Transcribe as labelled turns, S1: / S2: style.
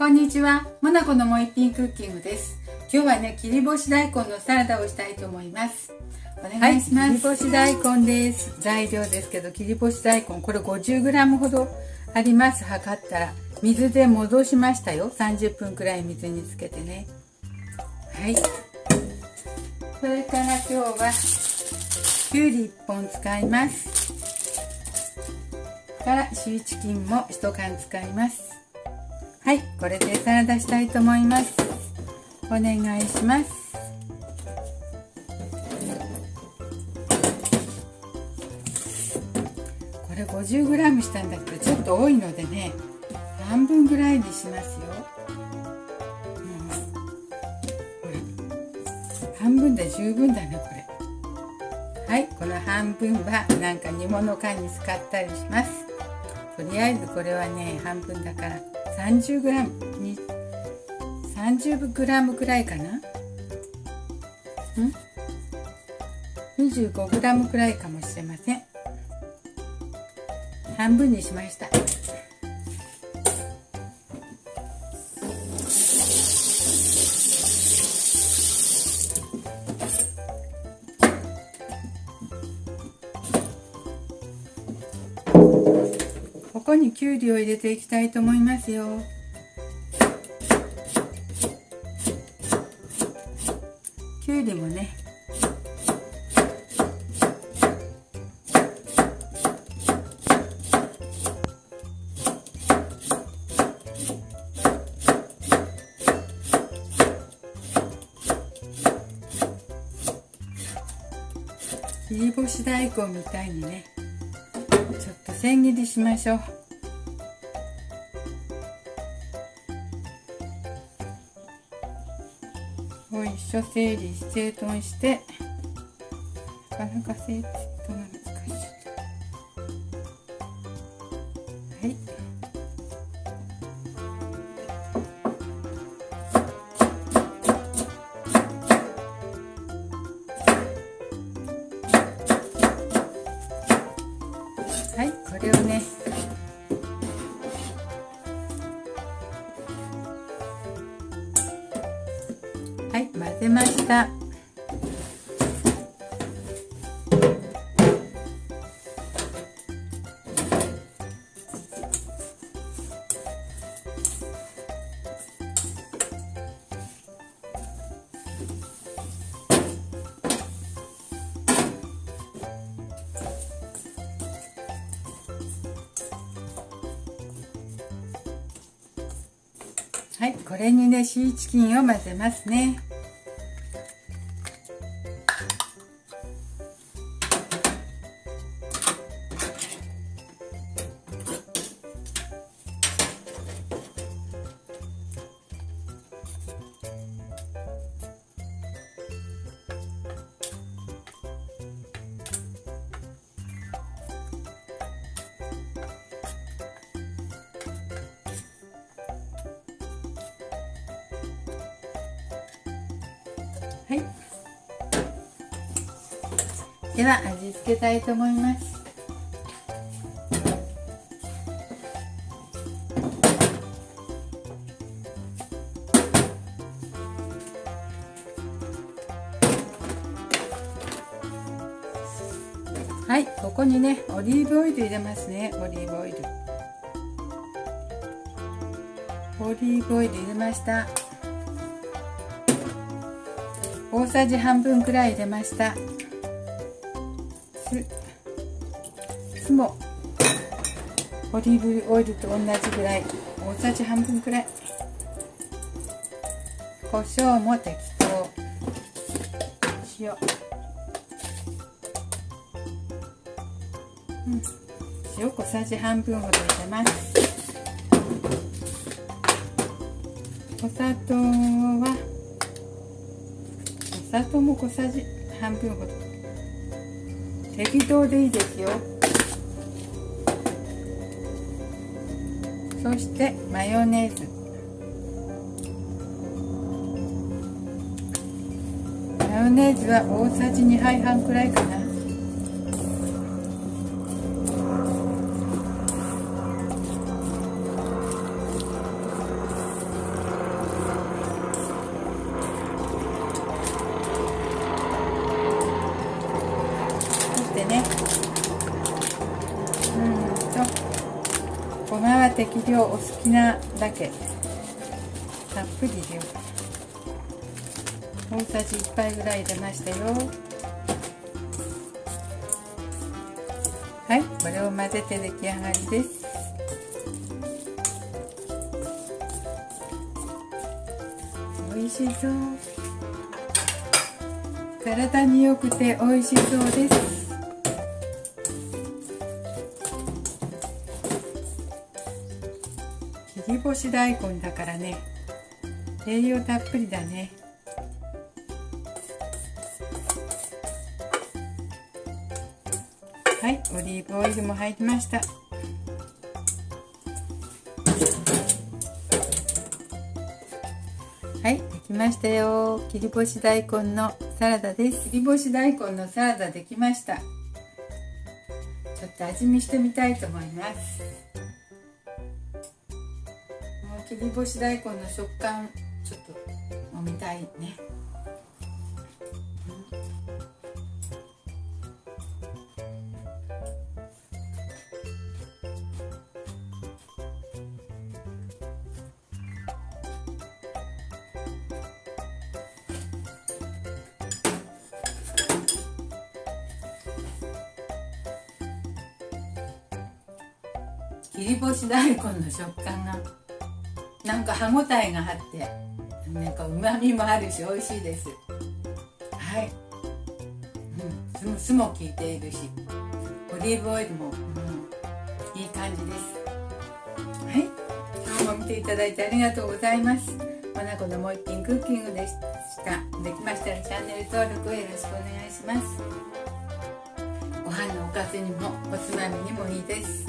S1: こんにちは、モナコのもう一品クッキングです。今日はね、切り干し大根のサラダをしたいと思います。お願いします。切り干し大根です。材料ですけど、切り干し大根これ 50g ほどあります。測ったら水で戻しましたよ。30分くらい水につけてね。はい。それから今日はきゅうり1本使います。からシーチキンも1缶使います。はい、これでサラダしたいと思います。お願いします。これ 50g したんだけどちょっと多いのでね、半分ぐらいにしますよ。ほら、半分で十分だなこれ。はい、この半分はなんか煮物缶に使ったりします。とりあえずこれはね、半分だから30g に30g くらいかな。25g くらいかもしれません。半分にしました。ここにきゅうりを入れていきたいと思いますよ。きゅうりもね、切り干し大根みたいにね、ちょっと千切りしましょう。を一緒整理整頓して、なかなか整理整頓が難しい。はい。はい、これをね、はい、混ぜました。はい、これにね、シーチキンを混ぜますね。はい、では味付けたいと思います。はい、ここにね、オリーブオイル入れますね。オリーブオイル入れました。大さじ半分くらい入れました。酢もオリーブオイルと同じぐらい、大さじ半分くらい。胡椒も適当。塩、塩小さじ半分ほど入れます。お砂糖も小さじ半分ほど。適当でいいですよ。そしてマヨネーズ。マヨネーズは大さじ2杯半くらいかな。ごまは適量、お好きなだけたっぷり入れよう。大さじ1杯ぐらい入れましたよ。はい、これを混ぜて出来上がりです。美味しそう。体に良くて美味しそうです。切り干し大根だからね、栄養たっぷりだね。はい、オリーブオイルも入りました。はい、できましたよ。切り干し大根のサラダです。切り干し大根のサラダできました。ちょっと味見してみたいと思います。もう切り干し大根の食感ちょっともみたいね。切り干し大根の食感がなんか歯ごたえがあって、なんか旨味もあるし美味しいです。はい、酢も効いているし、オリーブオイルも、いい感じです。はい、今日も見ていただいてありがとうございます。まなこのもう一品クッキングでした。できましたらチャンネル登録をよろしくお願いします。ご飯のおかずにもおつまみにもいいです。